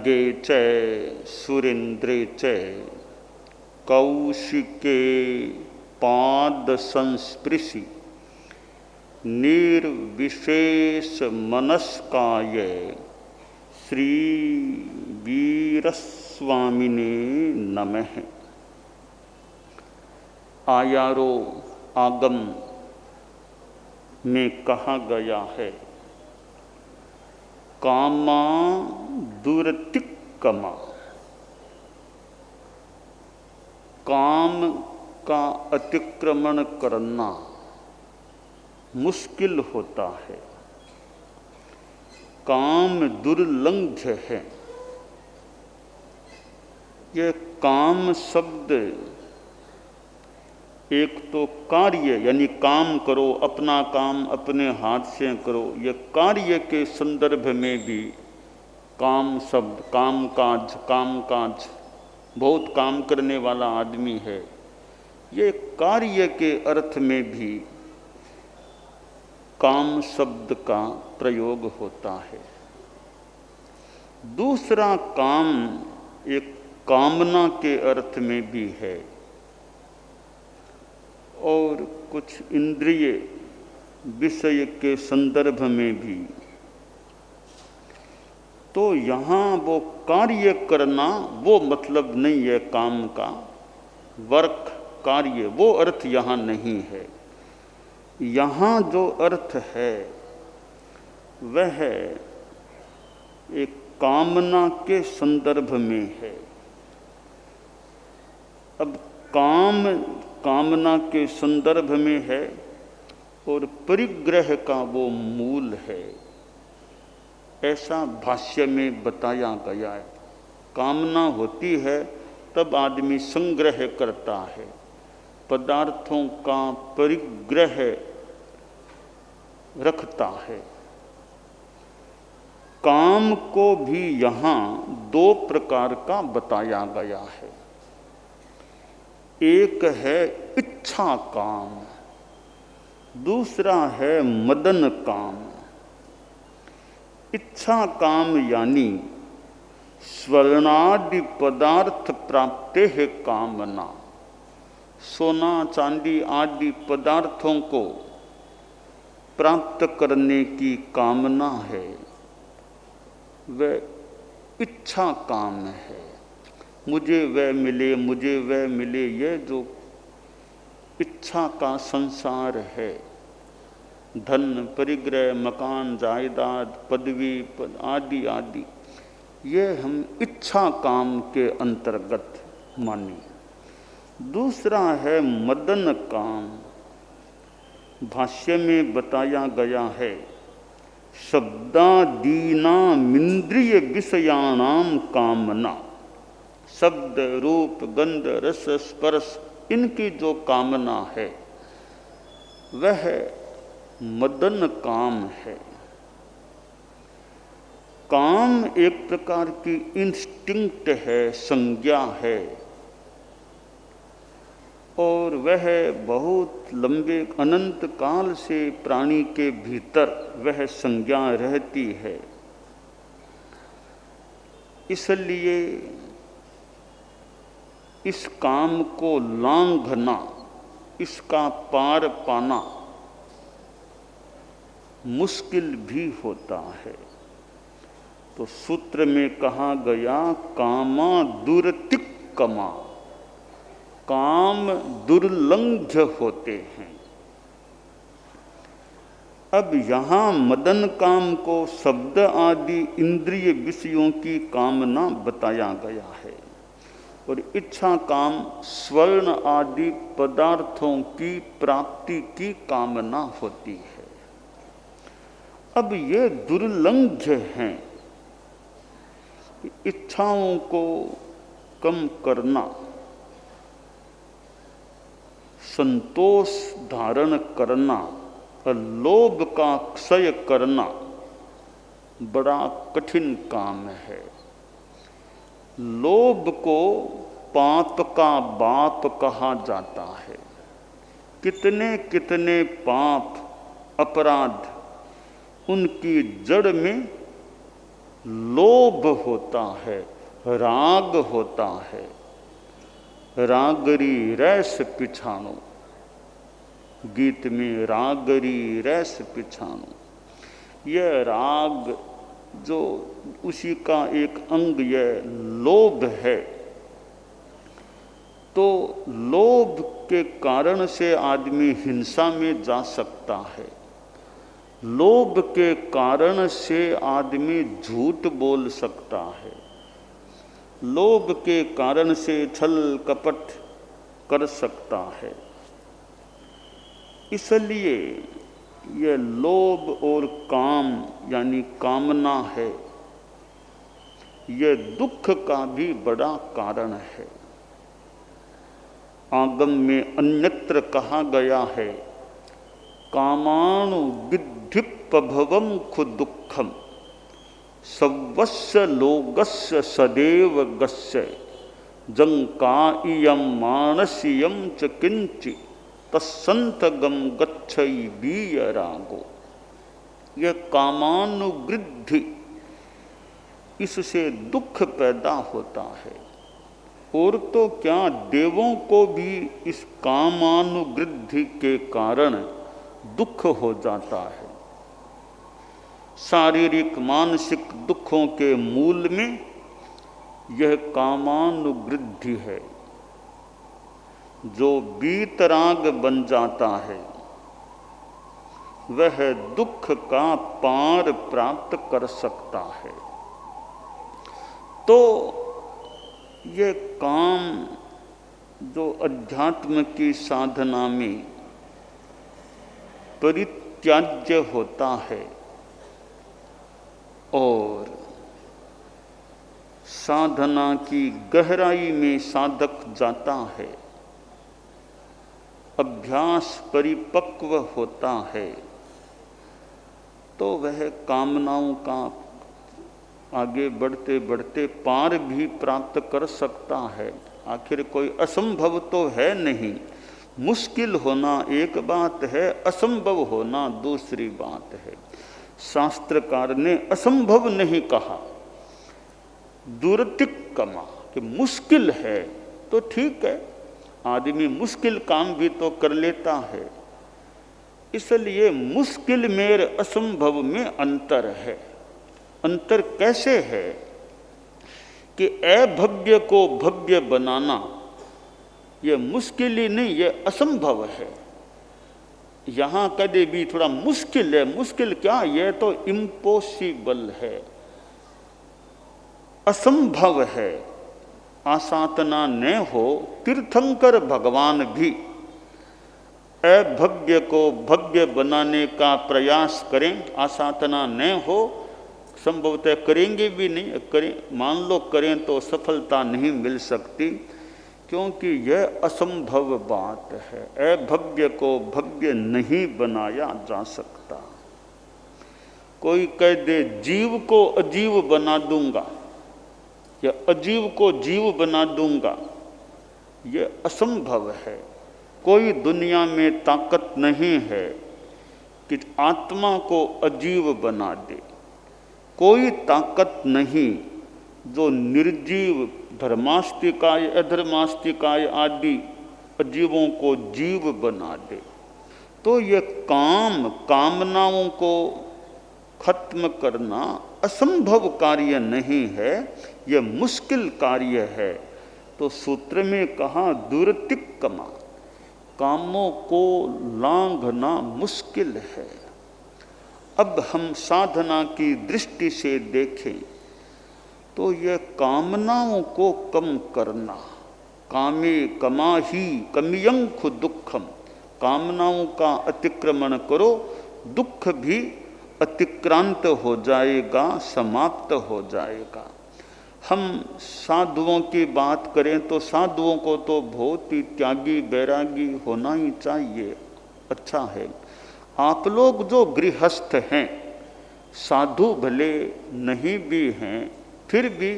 खड्गे च सुरेन्द्रे च कौशिके पाद संस्पृशि निर्विशेष मनस्काय श्री वीरस्वामिने नमः। आयारो आगम में कहा गया है, कामा दुरतिक्रमा, काम का अतिक्रमण करना मुश्किल होता है, काम दुर्लंघ्य है। यह काम शब्द एक तो कार्य यानी काम करो, अपना काम अपने हाथ से करो, यह कार्य के संदर्भ में भी काम शब्द, काम काज बहुत काम करने वाला आदमी है, ये कार्य के अर्थ में भी काम शब्द का प्रयोग होता है। दूसरा काम एक कामना के अर्थ में भी है और कुछ इंद्रिय विषय के संदर्भ में भी। तो यहाँ वो कार्य करना वो मतलब नहीं है, काम का वर्क कार्य वो अर्थ यहाँ नहीं है। यहाँ जो अर्थ है वह एक कामना के संदर्भ में है। अब कामना के संदर्भ में है और परिग्रह का वो मूल है, ऐसा भाष्य में बताया गया है। कामना होती है तब आदमी संग्रह करता है, पदार्थों का परिग्रह रखता है। काम को भी यहाँ दो प्रकार का बताया गया है। एक है इच्छा काम, दूसरा है मदन काम। इच्छा काम यानी स्वर्णादि पदार्थ प्राप्ते है कामना, सोना चांदी आदि पदार्थों को प्राप्त करने की कामना है, वह इच्छा काम है। मुझे वह मिले, मुझे वह मिले, यह जो इच्छा का संसार है, धन परिग्रह मकान जायदाद पदवी आदि आदि, ये हम इच्छा काम के अंतर्गत मानिए। दूसरा है मदन काम। भाष्य में बताया गया है, शब्दादीनामिंद्रिय विषयाणाम कामना, शब्द रूप गंध रस स्पर्श इनकी जो कामना है वह मदन काम है। काम एक प्रकार की इंस्टिंक्ट है, संज्ञा है, और वह बहुत लंबे अनंत काल से प्राणी के भीतर वह संज्ञा रहती है। इसलिए इस काम को लांघना, इसका पार पाना मुश्किल भी होता है। तो सूत्र में कहा गया, कामा दुरतिक्रमा, काम दुर्लंघ्य होते हैं। अब यहाँ मदन काम को शब्द आदि इंद्रिय विषयों की कामना बताया गया है और इच्छा काम स्वर्ण आदि पदार्थों की प्राप्ति की कामना होती है। अब ये दुर्लंघ्य हैं। इच्छाओं को कम करना, संतोष धारण करना और लोभ का क्षय करना बड़ा कठिन काम है। लोभ को पाप का बाप कहा जाता है। कितने कितने पाप अपराध उनकी जड़ में लोभ होता है, राग होता है। रागरी रैस पिछाणो, गीत में रागरी रैस पिछाणो, यह राग जो उसी का एक अंग यह लोभ है। तो लोभ के कारण से आदमी हिंसा में जा सकता है, लोभ के कारण से आदमी झूठ बोल सकता है, लोभ के कारण से छल कपट कर सकता है। इसलिए यह लोभ और काम यानी कामना है, यह दुख का भी बड़ा कारण है। आगम में अन्यत्र कहा गया है, कामानु विद्धिप्रभवम खुदुखम सवस्य लोगस्य सदैव गस्य जंकाइयम मानसियम च किंचि तस्संतगम गच्छई बीय रागो। यह कामानुवृद्धि, इससे दुख पैदा होता है। और तो क्या, देवों को भी इस कामानुवृद्धि के कारण दुख हो जाता है। शारीरिक मानसिक दुखों के मूल में यह कामानुवृद्धि है। जो वीतराग बन जाता है वह दुख का पार प्राप्त कर सकता है। तो ये काम जो अध्यात्म की साधना में परित्याज्य होता है और साधना की गहराई में साधक जाता है, अभ्यास परिपक्व होता है, तो वह कामनाओं का आगे बढ़ते बढ़ते पार भी प्राप्त कर सकता है। आखिर कोई असंभव तो है नहीं। मुश्किल होना एक बात है, असंभव होना दूसरी बात है। शास्त्रकार ने असंभव नहीं कहा, दुर्तिक्कमा कि मुश्किल है तो ठीक है, आदमी मुश्किल काम भी तो कर लेता है। इसलिए मुश्किल में असंभव में अंतर है। अंतर कैसे है कि अभव्य को भव्य बनाना यह मुश्किल ही नहीं, यह असंभव है। यहाँ कदे भी थोड़ा मुश्किल है, मुश्किल क्या, यह तो इम्पॉसिबल है, असंभव है। आसातना न हो, तीर्थंकर भगवान भी अभव्य को भव्य बनाने का प्रयास करें, आसातना न हो, संभवतः करेंगे भी नहीं। करें, मान लो करें तो सफलता नहीं मिल सकती, क्योंकि यह असंभव बात है। अभव्य को भव्य नहीं बनाया जा सकता। कोई कह दे जीव को अजीव बना दूंगा या अजीव को जीव बना दूंगा, यह असंभव है। कोई दुनिया में ताकत नहीं है कि आत्मा को अजीव बना दे। कोई ताकत नहीं जो निर्जीव धर्मास्तिकाय अधर्मास्तिकाय आदि अजीवों को जीव बना दे। तो ये कामनाओं को खत्म करना असंभव कार्य नहीं है, यह मुश्किल कार्य है। तो सूत्र में कहा दुर्तिक्कमा, कामों को लांघना मुश्किल है। अब हम साधना की दृष्टि से देखें तो यह कामनाओं को कम करना, कामे कमा ही कमियंख दुखम, कामनाओं का अतिक्रमण करो, दुख भी अतिक्रांत हो जाएगा, समाप्त हो जाएगा। हम साधुओं की बात करें तो साधुओं को तो बहुत ही त्यागी बैरागी होना ही चाहिए, अच्छा है। आप लोग जो गृहस्थ हैं, साधु भले नहीं भी हैं, फिर भी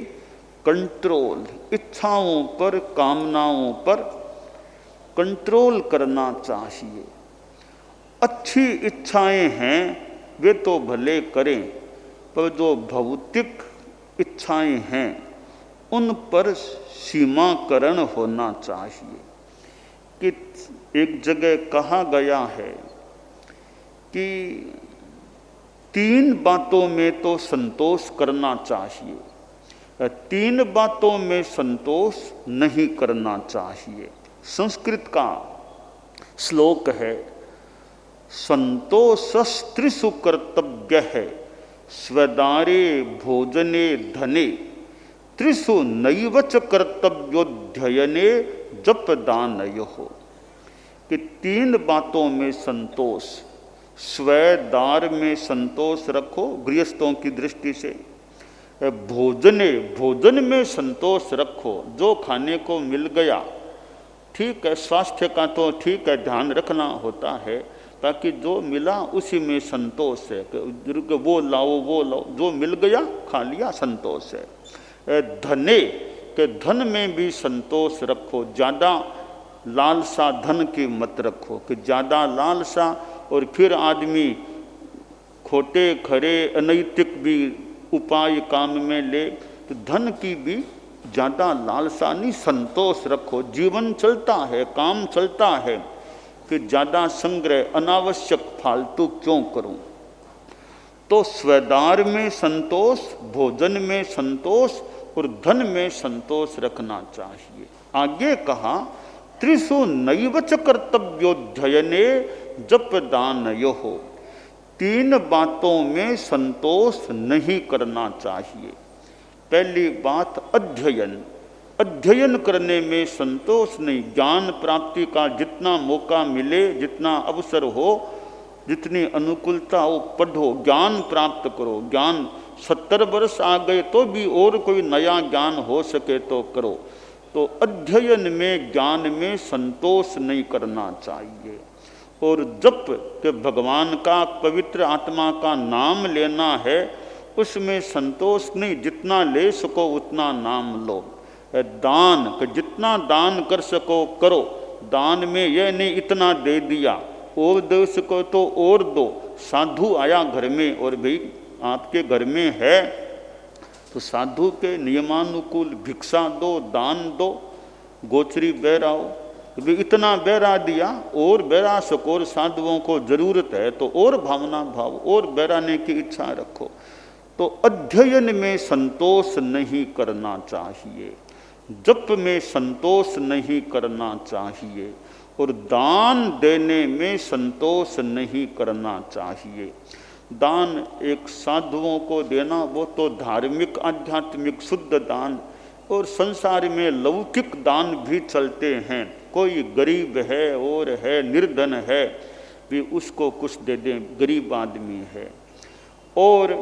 कंट्रोल, इच्छाओं पर कामनाओं पर कंट्रोल करना चाहिए। अच्छी इच्छाएं हैं वे तो भले करें, पर जो भौतिक इच्छाएं हैं उन पर सीमाकरण होना चाहिए। कि एक जगह कहा गया है कि 3 बातों में तो संतोष करना चाहिए, 3 बातों में संतोष नहीं करना चाहिए। संस्कृत का श्लोक है, संतोषस्त्रिषु कर्तव्य है, स्वदारे भोजने धने, त्रिषु नैवच कर्तव्योध्ययने जप दानयोः। कि 3 बातों में संतोष, स्वदार में संतोष रखो गृहस्थों की दृष्टि से, भोजन में संतोष रखो, जो खाने को मिल गया ठीक है, स्वास्थ्य का तो ठीक है ध्यान रखना होता है, ताकि जो मिला उसी में संतोष है, वो लाओ जो मिल गया खा लिया संतोष है। धने के धन में भी संतोष रखो, ज़्यादा लालसा धन की मत रखो कि ज़्यादा लालसा और फिर आदमी खोटे खरे अनैतिक भी उपाय काम में ले, तो धन की भी ज़्यादा लालसा नहीं, संतोष रखो। जीवन चलता है, काम चलता है, कि ज़्यादा संग्रह अनावश्यक फालतू क्यों करूं। तो स्वदार में संतोष, भोजन में संतोष और धन में संतोष रखना चाहिए। आगे कहा, त्रिषु नैवच कर्तव्योध्ययने जप दानयोः। 3 बातों में संतोष नहीं करना चाहिए। पहली बात अध्ययन करने में संतोष नहीं। ज्ञान प्राप्ति का जितना मौका मिले, जितना अवसर हो, जितनी अनुकूलता हो, पढ़ो, ज्ञान प्राप्त करो। ज्ञान 70 वर्ष आ गए तो भी और कोई नया ज्ञान हो सके तो करो। तो अध्ययन में, ज्ञान में संतोष नहीं करना चाहिए। और जप के भगवान का, पवित्र आत्मा का नाम लेना है, उसमें संतोष नहीं, जितना ले सको उतना नाम लो। दान कि जितना दान कर सको करो। दान में यह नहीं इतना दे दिया, और दे सको तो और दो। साधु आया घर में और भाई आपके घर में है तो साधु के नियमानुकूल भिक्षा दो, दान दो। गोचरी बहराओ, भी इतना बहरा दिया और बहरा सको, और साधुओं को जरूरत है तो और भावना भाव और बहराने की इच्छा रखो। तो अध्ययन में संतोष नहीं करना चाहिए, जप में संतोष नहीं करना चाहिए, और दान देने में संतोष नहीं करना चाहिए। दान एक साधुओं को देना वो तो धार्मिक आध्यात्मिक शुद्ध दान, और संसार में लौकिक दान भी चलते हैं। कोई गरीब है और है निर्धन है, भी उसको कुछ दे दें, गरीब आदमी है। और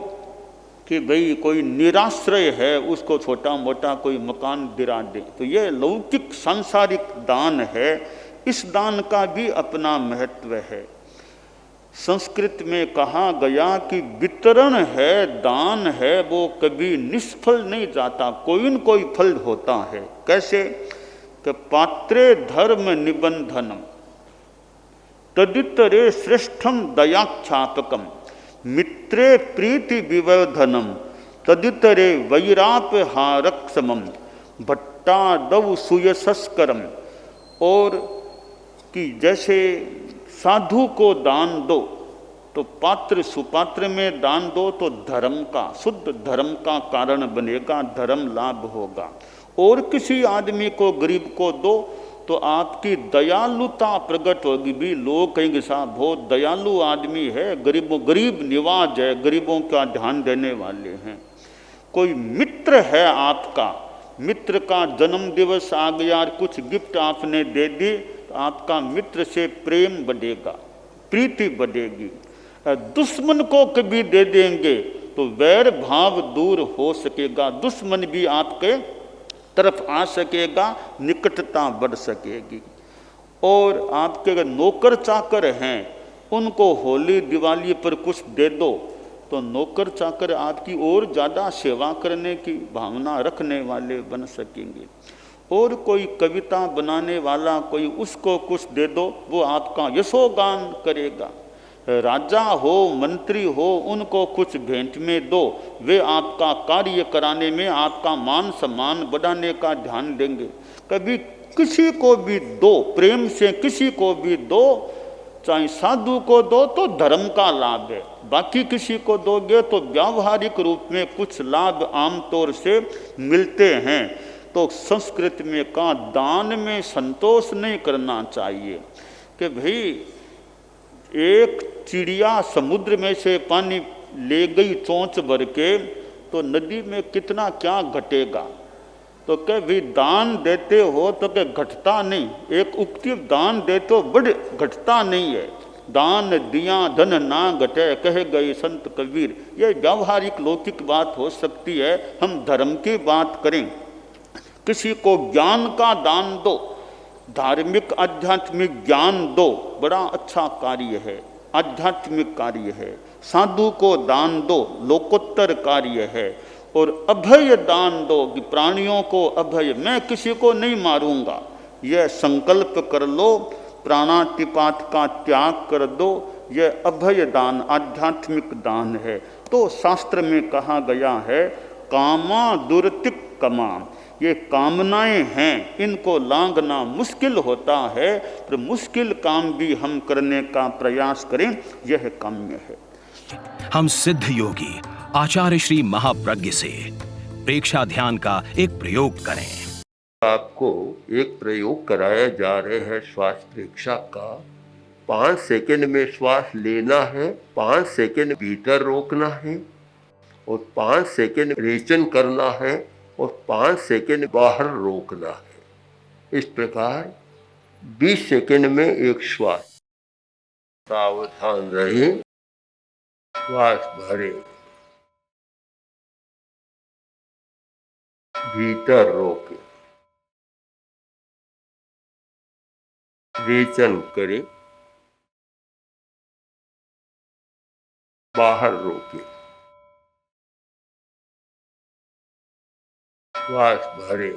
कि भाई कोई निराश्रय है, उसको छोटा मोटा कोई मकान दिला दे, तो यह लौकिक सांसारिक दान है। इस दान का भी अपना महत्व है। संस्कृत में कहा गया कि वितरण है, दान है, वो कभी निष्फल नहीं जाता, कोई न कोई फल होता है। कैसे कि पात्रे धर्म निबंधनम तदितरे श्रेष्ठम दयाख्यापकम मित्रे प्रीति विवर्धनम तदितरे वैरापहारक्षमम भट्टादव सुयशस्करम। और कि जैसे साधु को दान दो तो पात्र सुपात्र में दान दो तो धर्म का, शुद्ध धर्म का कारण बनेगा, धर्म लाभ होगा। और किसी आदमी को, गरीब को दो तो आपकी दयालुता प्रकट होगी। भी लोग कहेंगे साहब बहुत दयालु आदमी है, गरीब निवाज है, गरीबों का ध्यान देने वाले हैं। कोई मित्र है आपका, मित्र का जन्म दिवस आ गया और कुछ गिफ्ट आपने दे दी, तो आपका मित्र से प्रेम बढ़ेगा, प्रीति बढ़ेगी। दुश्मन को कभी दे देंगे तो वैर भाव दूर हो सकेगा, दुश्मन भी आपके तरफ आ सकेगा, निकटता बढ़ सकेगी। और आपके अगर नौकर चाकर हैं, उनको होली दिवाली पर कुछ दे दो तो नौकर चाकर आपकी और ज़्यादा सेवा करने की भावना रखने वाले बन सकेंगे। और कोई कविता बनाने वाला कोई, उसको कुछ दे दो, वो आपका यशोगान करेगा। राजा हो मंत्री हो उनको कुछ भेंट में दो, वे आपका कार्य कराने में आपका मान सम्मान बढ़ाने का ध्यान देंगे। कभी किसी को भी दो, प्रेम से किसी को भी दो, चाहे साधु को दो तो धर्म का लाभ है, बाकी किसी को दोगे तो व्यावहारिक रूप में कुछ लाभ आमतौर से मिलते हैं। तो संस्कृत में कहा दान में संतोष नहीं करना चाहिए कि भाई एक चिड़िया समुद्र में से पानी ले गई चोंच भर के तो नदी में कितना क्या घटेगा, तो क्या भी दान देते हो तो क्या घटता नहीं, एक उक्ति दान देते हो बड़ घटता नहीं है, दान दिया धन ना घटे कहे गए संत कबीर। ये व्यावहारिक लौकिक बात हो सकती है, हम धर्म की बात करें। किसी को ज्ञान का दान दो, धार्मिक आध्यात्मिक ज्ञान दो, बड़ा अच्छा कार्य है, आध्यात्मिक कार्य है। साधु को दान दो, लोकोत्तर कार्य है। और अभय दान दो कि प्राणियों को अभय, मैं किसी को नहीं मारूंगा, यह संकल्प कर लो, प्राणातिपात का त्याग कर दो, यह अभय दान आध्यात्मिक दान है। तो शास्त्र में कहा गया है कामा दुर्तिक कमा, ये कामनाएं हैं, इनको लांघना मुश्किल होता है, तो मुश्किल काम भी हम करने का प्रयास करें, यह काम्य है। हम सिद्ध योगी आचार्य श्री महाप्रज्ञ से प्रेक्षा ध्यान का एक प्रयोग करें। आपको एक प्रयोग कराया जा रहे हैं श्वास प्रेक्षा का। 5 सेकंड में श्वास लेना है, 5 सेकंड भीतर रोकना है और 5 सेकंड रेचन करना है और 5 सेकंड बाहर रोकना है। इस प्रकार 20 सेकंड में एक श्वास। सावधान रहे, श्वास भरे, भीतर रोके, रेचन करे, बाहर रोके, श्वास भरे,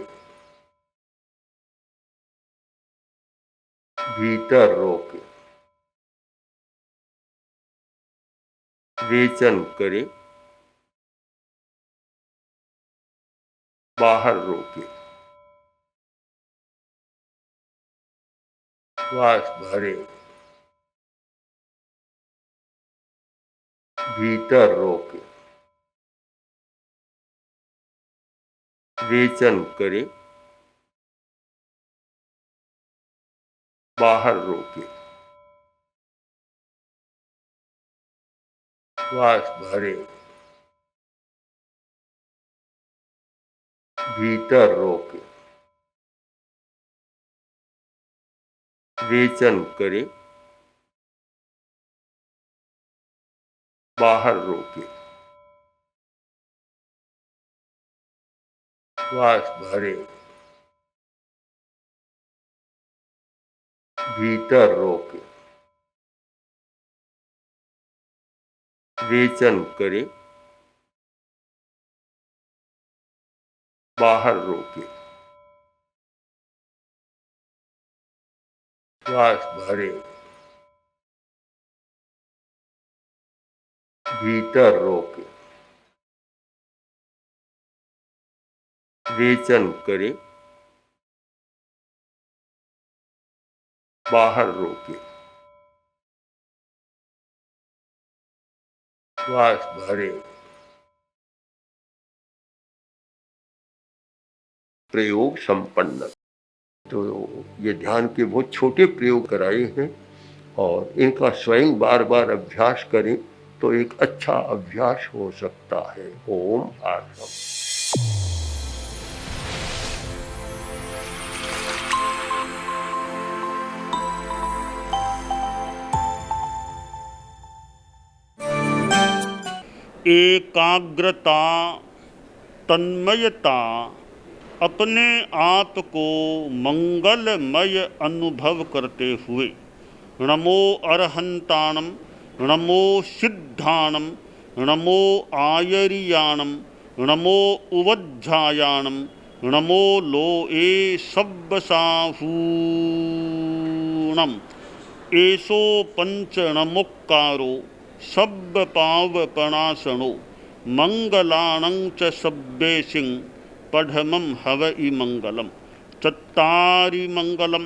भीतर रोके, रेचन करे, बाहर रोके, श्वास भरे, भीतर रोके, रेचन करे, बाहर रोके, श्वास भरे, भीतर रोके, रेचन करे, बाहर रोके, श्वास भरे, भीतर रोके, रेचन करे, बाहर रोके, श्वास भरे, भीतर रोके, रेचन करे, बाहर रोके, श्वास भरे। प्रयोग संपन्न। तो ये ध्यान के बहुत छोटे प्रयोग कराए हैं और इनका स्वयं बार बार अभ्यास करें तो एक अच्छा अभ्यास हो सकता है। ओम आसम। एकाग्रता, तन्मयता, अपने आप को मंगलमय अनुभव करते हुए नमो अरहंताणम, नमो सिद्धाणम, नमो आयरियाणम, नमो उवज्झायाणम, नमो लोए सब्बसाहूणम। एसो पंचणमुक्कारो सब्ब पाव पणासणो मंगलाणं च सब्बेसिं पढ़मं हवई मंगलम। चत्तारि मंगलम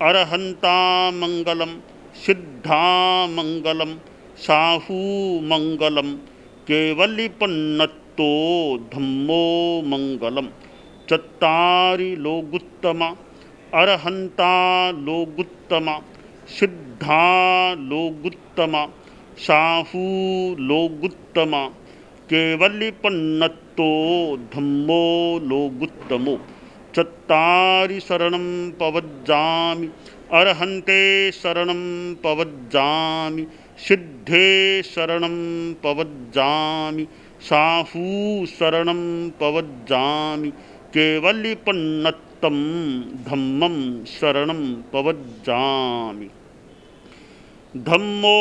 अरहंता मंगलम सिद्धा मंगलम साहू मंगलम केवलिपन्नत्तो धम्मो मंगलम। चत्तारि लोगुत्तमा अरहंता लोगुत्तमा सिद्धा लोगुत्तमा साहू लोगुत्तमा केवलिपन्नत्तो धम्मो लोगुत्तमो। चत्तारि शरणं पवज्जामि अरहन्ते शरणं पवज्जामि सिद्धे शरणं पवज्जामि साहू शरणं पवज्जामि केवलिपन्नत्तं धम्मं शरणं पवज्जामि। धम्मो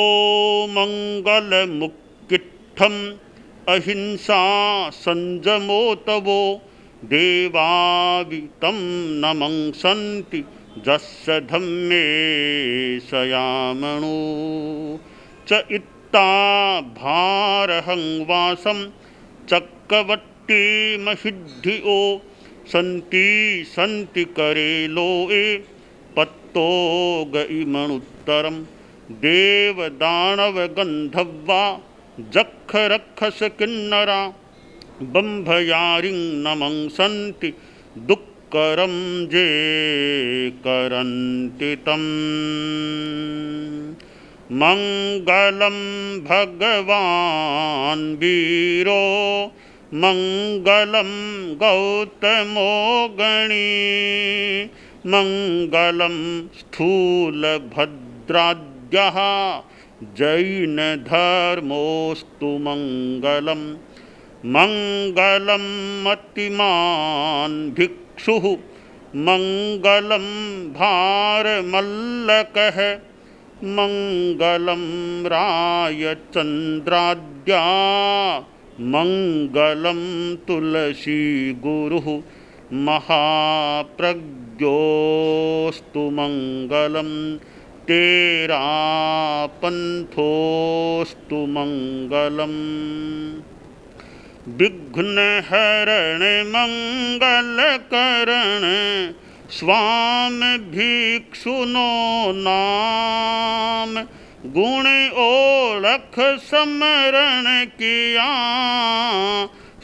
मंगलमुक्किट्ठम् अहिंसा संजमो तवो देवावितं नमंसन्ति जस्य धम्मे सयामणो। च इत्ता भारहं वासं चक्रवट्टी महिद्धिओ सन्ति सन्ति करेलोए पत्तो गइमणुत्तरं देवदानव गन्धर्वा जख रक्षस किन्नरा बंभयारिं नमंसन्ति दुक्करं जे करन्ति तम्। मंगलं भगवान् वीरो मंगलं गौतमो गणी मंगलं स्थूलभद्राद्यः जैन धर्मोस्तु मंगलम। मंगलम मतिमान भिक्षुः मंगलम भारमल्लकः मंगलम रायचंद्राद्या मंगलम तुलसी गुरुः महाप्रज्ञोस्तु मंगलम। तेरा पंथोस्तु मंगलम। विघ्न हरण मंगल करण स्वामी भिक्षुनो नाम गुण ओळख समरण किया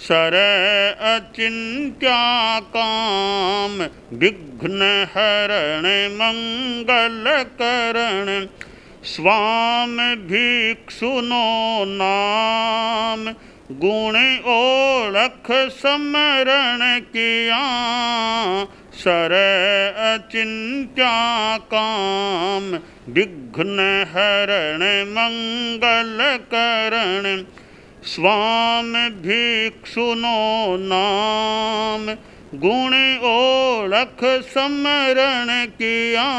सर अचिंत्या काम। विघ्न हरण मंगल करण स्वामी भिक्षुनो नाम गुण ओळख समरण किया सर अचिंत्या काम। विघ्न हरण मंगल करण स्वामी भिक्षुनो नाम गुण ओळख समरण किया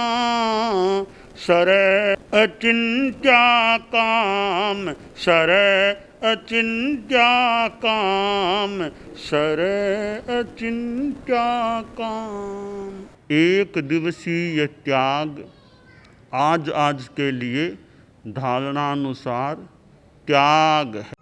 सर अचिंत्या काम। सर अचिंत्या काम सर अचिंत्या काम। एक दिवसीय त्याग आज के लिए धारणानुसार त्याग है।